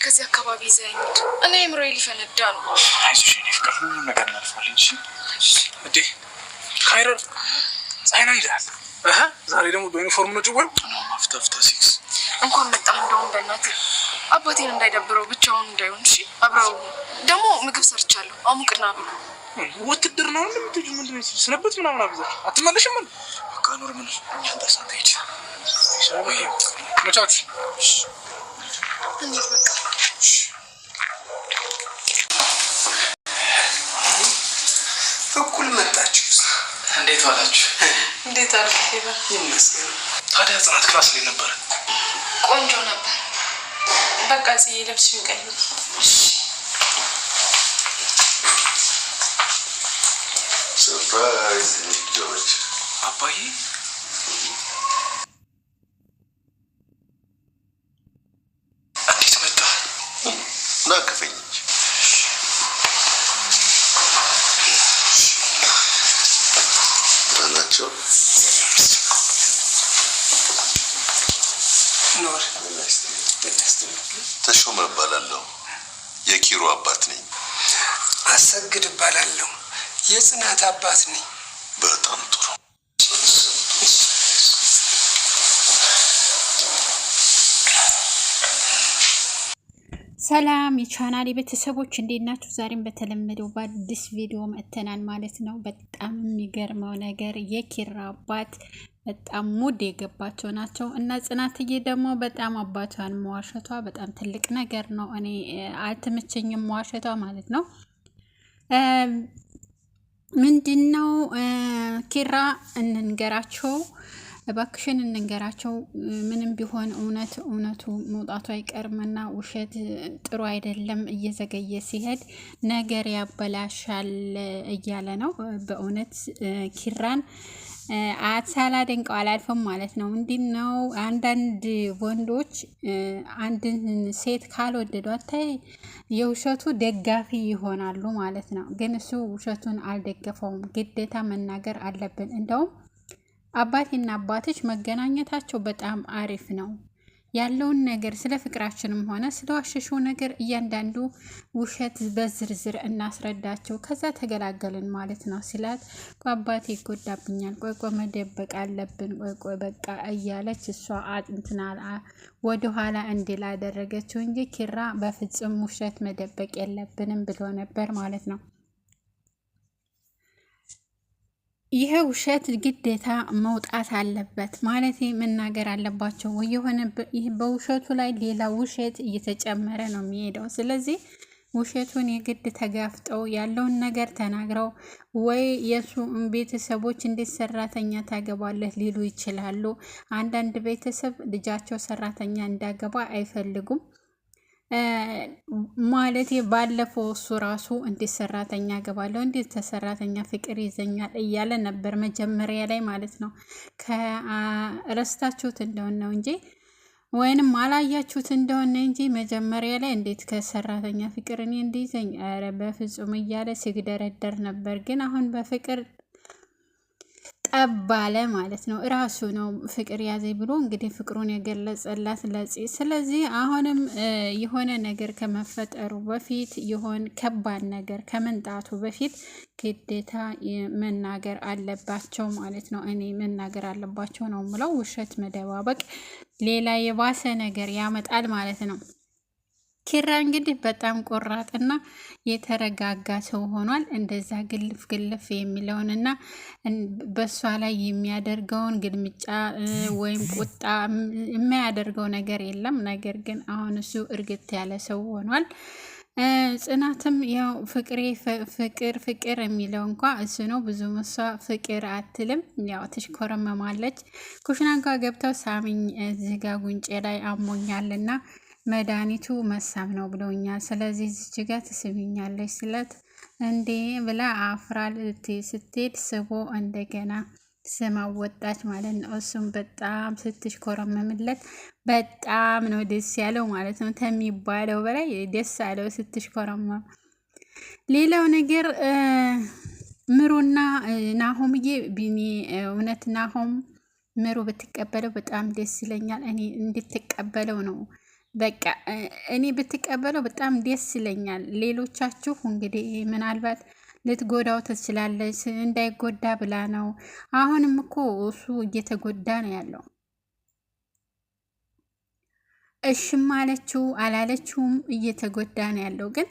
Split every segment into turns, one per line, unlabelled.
ከዚህ አካባቢ ዘይንድ እኔ ምሮይ ሊፈነዳ ነው።
አይዞሽ የኔ ፍቅር ምንም ነገር እናልፋለን። እሺ እንዴ ካይረር ጻይና ይላል። ዛሬ ደግሞ በዩኒፎርም ነው ጭወል ማፍታፍታ ሲክስ
እንኳን መጣ። እንደውም በእናትህ አባቴን እንዳይደብረው ብቻውን እንዳይሆን እሺ። አብረው ደግሞ ምግብ ሰርቻለሁ አሙቅና ብሎ
ውትድር ነው እንደምትጁ ምንድነው ስነበት ምናምን አብዛሽ አትመለሽም ምን በቃ ኖር ምን ያንተሳተ ሄድ ሻባይ መቻች
እንዴት በቃ
እኩል መጣችሁ።
እንዴት ዋላችሁ?
እንዴት አልከኝ?
ይመስገን።
ታዲያ ጽናት ክላስ ላይ ነበር።
ቆንጆ ነበር። በቃ እዚህ ልብስሽን ቀይሪ።
ሰርፕራይዝ ልጆች።
አባዬ እንዴት መጣ?
ናከፈኝ ናቸው።
ኖር
ተሾመ እባላለሁ። የኪሩ አባት ነኝ።
አሰግድ እባላለሁ። የጽናት አባት ነኝ።
በጣም ጥሩ።
ሰላም የቻናሌ ቤተሰቦች እንዴት ናችሁ? ዛሬም በተለመደው በአዲስ ቪዲዮ መጥተናል ማለት ነው። በጣም የሚገርመው ነገር የኪራ አባት በጣም ሙድ የገባቸው ናቸው እና ጽናትዬ ደግሞ በጣም አባቷን መዋሸቷ በጣም ትልቅ ነገር ነው። እኔ አልተመቸኝም መዋሸቷ ማለት ነው። ምንድነው ኪራ እንንገራቸው እባክሽን እንንገራቸው። ምንም ቢሆን እውነቱ መውጣቱ አይቀርምና ውሸት ጥሩ አይደለም። እየዘገየ ሲሄድ ነገር ያበላሻል እያለ ነው። በእውነት ኪራን ሳላደንቀው አላልፈም ማለት ነው። ምንድነው አንዳንድ ወንዶች አንድን ሴት ካልወደዷት የውሸቱ ደጋፊ ይሆናሉ ማለት ነው። ግን እሱ ውሸቱን አልደገፈውም። ግዴታ መናገር አለብን። እንደውም አባቴና አባትሽ መገናኘታቸው በጣም አሪፍ ነው። ያለውን ነገር ስለ ፍቅራችንም ሆነ ስለ ዋሸሽው ነገር እያንዳንዱ ውሸት በዝርዝር እናስረዳቸው፣ ከዛ ተገላገልን ማለት ነው ሲላት፣ አባቴ ይጎዳብኛል፣ ቆይ መደበቅ አለብን፣ ቆይ በቃ እያለች እሷ አጥንትናል ወደ ኋላ እንዲል አደረገችው እንጂ ኪራ በፍጹም ውሸት መደበቅ የለብንም ብሎ ነበር ማለት ነው። ይሄ ውሸት ግዴታ መውጣት አለበት ማለት መናገር አለባቸው። የሆነ በውሸቱ ላይ ሌላ ውሸት እየተጨመረ ነው የሚሄደው። ስለዚህ ውሸቱን የግድ ተጋፍጠው ያለውን ነገር ተናግረው ወይ የሱ ቤተሰቦች እንዴት ሰራተኛ ታገባለህ ሊሉ ይችላሉ። አንዳንድ ቤተሰብ ልጃቸው ሰራተኛ እንዳገባ አይፈልጉም። ማለት ባለፈው እሱ ራሱ እንዴት ሰራተኛ ገባለሁ እንዴት ተሰራተኛ ፍቅር ይዘኛል እያለ ነበር መጀመሪያ ላይ ማለት ነው። ከረስታችሁት እንደሆነ ነው እንጂ ወይንም አላያችሁት እንደሆነ እንጂ መጀመሪያ ላይ እንዴት ከሰራተኛ ፍቅር እኔ እንዲይዘኝ ኧረ በፍጹም እያለ ሲግደረደር ነበር። ግን አሁን በፍቅር ጠባለ ማለት ነው። እራሱ ነው ፍቅር ያዘ ብሎ እንግዲህ ፍቅሩን የገለጸላት ለጽ። ስለዚህ አሁንም የሆነ ነገር ከመፈጠሩ በፊት የሆነ ከባድ ነገር ከመንጣቱ በፊት ግዴታ መናገር አለባቸው ማለት ነው። እኔ መናገር አለባቸው ነው የምለው። ውሸት መደባበቅ ሌላ የባሰ ነገር ያመጣል ማለት ነው። ኪራ እንግዲህ በጣም ቆራጥና የተረጋጋ ሰው ሆኗል። እንደዛ ግልፍ የሚለውንና በሷ ላይ የሚያደርገውን ግልምጫ ወይም ቁጣ የሚያደርገው ነገር የለም። ነገር ግን አሁን እሱ እርግጥ ያለ ሰው ሆኗል። ጽናትም ያው ፍቅር የሚለው እንኳ እሱ ነው። ብዙ እሷ ፍቅር አትልም፣ ያው ትሽኮረመማለች። ኩሽና እንኳ ገብተው ሳሚኝ እዚህ ጋ ጉንጬ ላይ አሞኛልና መድኃኒቱ መሳም ነው ብለውኛል። ስለዚህ እዚች ጋር ትስሚኛለች ስለት እንዴ ብላ አፍራ ስትሄድ ስቦ እንደገና ስማ ወጣች ማለት ነው። እሱም በጣም ስትሽኮረመምለት በጣም ነው ደስ ያለው ማለት ነው። ከሚባለው በላይ ደስ ያለው ስትሽኮረመም። ሌላው ነገር ምሩና ናሆምዬ ቢኒ እውነት ናሆም ምሩ ብትቀበለው በጣም ደስ ይለኛል። እኔ እንድትቀበለው ነው በቃ እኔ ብትቀበለው በጣም ደስ ይለኛል። ሌሎቻችሁ እንግዲህ ምናልባት ልትጎዳው ትችላለች፣ እንዳይጎዳ ብላ ነው። አሁንም እኮ እሱ እየተጎዳ ነው ያለው። እሽም አለችው አላለችውም እየተጎዳ ነው ያለው። ግን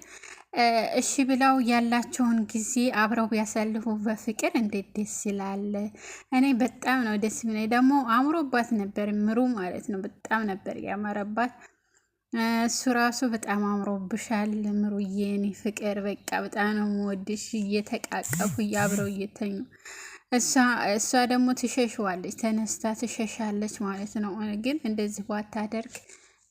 እሺ ብለው ያላቸውን ጊዜ አብረው ቢያሳልፉ በፍቅር እንዴት ደስ ይላል። እኔ በጣም ነው ደስ የሚለኝ። ደግሞ አምሮባት ነበር ምሩ ማለት ነው። በጣም ነበር ያማረባት። እሱ ራሱ በጣም አምሮብሻል ምሩዬ፣ እኔ ፍቅር በቃ በጣም ነው የምወድሽ። እየተቃቀፉ አብረው እየተኙ እሷ ደግሞ ትሸሸዋለች፣ ተነስታ ትሸሻለች ማለት ነው። ግን እንደዚህ ባታደርግ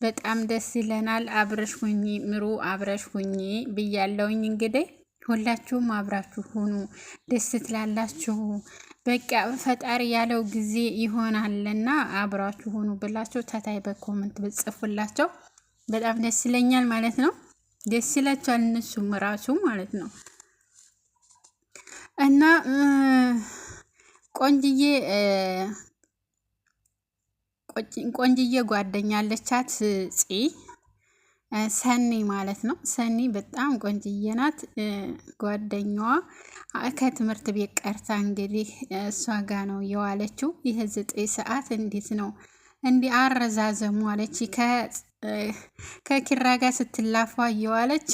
በጣም ደስ ይለናል። አብረሽ ሁኚ ምሩ፣ አብረሽ ሁኚ ብያለውኝ። እንግዲህ ሁላችሁም አብራችሁ ሁኑ፣ ደስ ትላላችሁ። በቃ ፈጣሪ ያለው ጊዜ ይሆናልና አብራችሁ ሁኑ ብላችሁ ታታይ በኮመንት ብጽፉላቸው በጣም ደስ ይለኛል ማለት ነው። ደስ ይላችኋል እነሱም ራሱ ማለት ነው። እና ቆንጅዬ ጓደኛ አለቻት ሰኒ ማለት ነው። ሰኒ በጣም ቆንጅዬ ናት። ጓደኛዋ ከትምህርት ቤት ቀርታ እንግዲህ እሷ ጋ ነው የዋለችው። ይህ 9 ሰዓት እንዴት ነው እንዲህ አረዛዘሙ አለች። ከኪራ ጋር ስትላፋ እየዋለች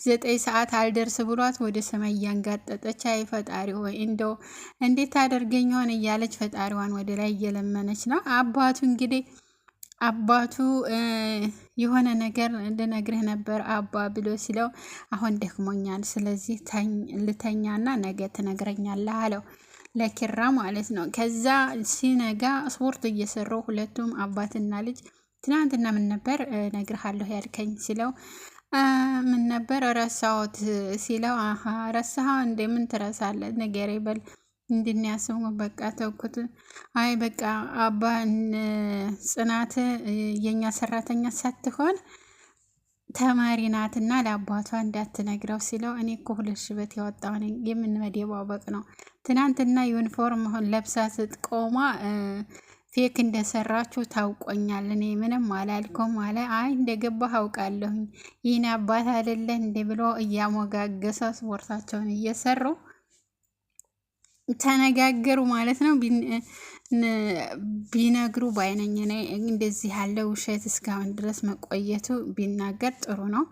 9 ሰዓት አልደርስ ብሏት ወደ ሰማይ እያንጋጠጠች አይ ፈጣሪ ሆይ እንደው እንዴት አደርገኛውን እያለች ፈጣሪዋን ወደ ላይ እየለመነች ነው። አባቱ የሆነ ነገር እንድነግርህ ነበር አባ ብሎ ሲለው አሁን ደክሞኛል፣ ስለዚህ ልተኛና ነገ ትነግረኛለህ አለው ለኪራ ማለት ነው። ከዛ ሲነጋ ስፖርት እየሰሩ ሁለቱም አባትና ልጅ ትናንትና ምን ነበር ነግርሃለሁ ያልከኝ ሲለው ምን ነበር ረሳሁት ሲለው ረሳህ እንደ ምን ትረሳለህ ነገር ይበል እንድንያስሙ በቃ ተውኩት። አይ በቃ አባ ጽናት የኛ ሰራተኛ ሳትሆን ተማሪ ናትና ለአባቷ እንዳትነግረው ሲለው እኔ እኮ 2 ሽበት ያወጣው ነኝ የምንመደባበቅ ነው። ትናንትና ዩኒፎርም ለብሳ ስትቆማ ፌክ እንደሰራችሁ ታውቆኛል። እኔ ምንም አላልኩም አለ። አይ እንደገባህ አውቃለሁኝ ይህን አባት አይደለ እንደ ብሎ እያሞጋገሰ ስፖርታቸውን እየሰሩ ተነጋገሩ ማለት ነው። ቢነግሩ ባይነኝ እንደዚህ ያለ ውሸት እስካሁን ድረስ መቆየቱ ቢናገር ጥሩ ነው።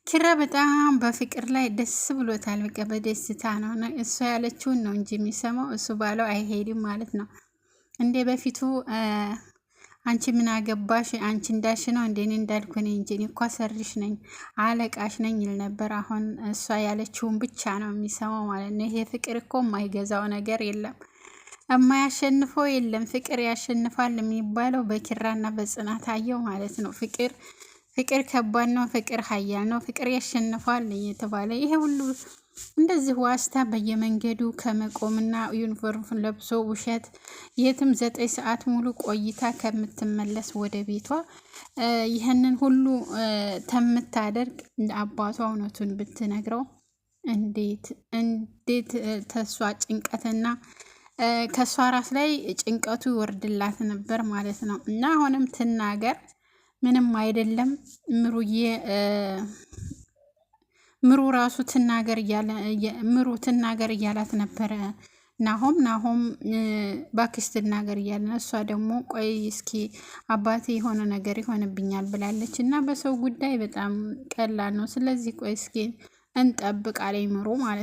ኪራ በጣም በፍቅር ላይ ደስ ብሎታል። በቃ በደስታ ነው። እሷ ያለችውን ነው እንጂ የሚሰማው እሱ ባለው አይሄድም ማለት ነው። እንደ በፊቱ አንቺ ምን አገባሽ አንቺ እንዳልሽ ነው እንደኔ እንዳልኩ ነኝ እንጂ እኔ እኮ ሰርሽ ነኝ አለቃሽ ነኝ ይል ነበር። አሁን እሷ ያለችውን ብቻ ነው የሚሰማው ማለት ነው። ይሄ ፍቅር እኮ የማይገዛው ነገር የለም፣ የማያሸንፈው የለም። ፍቅር ያሸንፋል የሚባለው በኪራና በጽናት አየው ማለት ነው። ፍቅር ከባድ ነው፣ ፍቅር ኃያል ነው፣ ፍቅር ያሸንፋል እየተባለ ይሄ ሁሉ እንደዚህ ዋስታ በየመንገዱ ከመቆምና ዩኒፎርም ለብሶ ውሸት የትም 9 ሰዓት ሙሉ ቆይታ ከምትመለስ ወደ ቤቷ ይህንን ሁሉ ተምታደርግ አባቷ እውነቱን ብትነግረው እንዴት ተሷ ጭንቀትና ከሷ ራስ ላይ ጭንቀቱ ይወርድላት ነበር ማለት ነው። እና አሁንም ትናገር ምንም አይደለም ምሩ ራሱ ትናገር እያላት ነበረ። ናሆም ባክሽ ትናገር እያለ እሷ ደግሞ ቆይ እስኪ አባቴ የሆነ ነገር ይሆንብኛል ብላለች እና በሰው ጉዳይ በጣም ቀላል ነው። ስለዚህ ቆይ እስኪ እንጠብቅ አለኝ ምሩ ማለት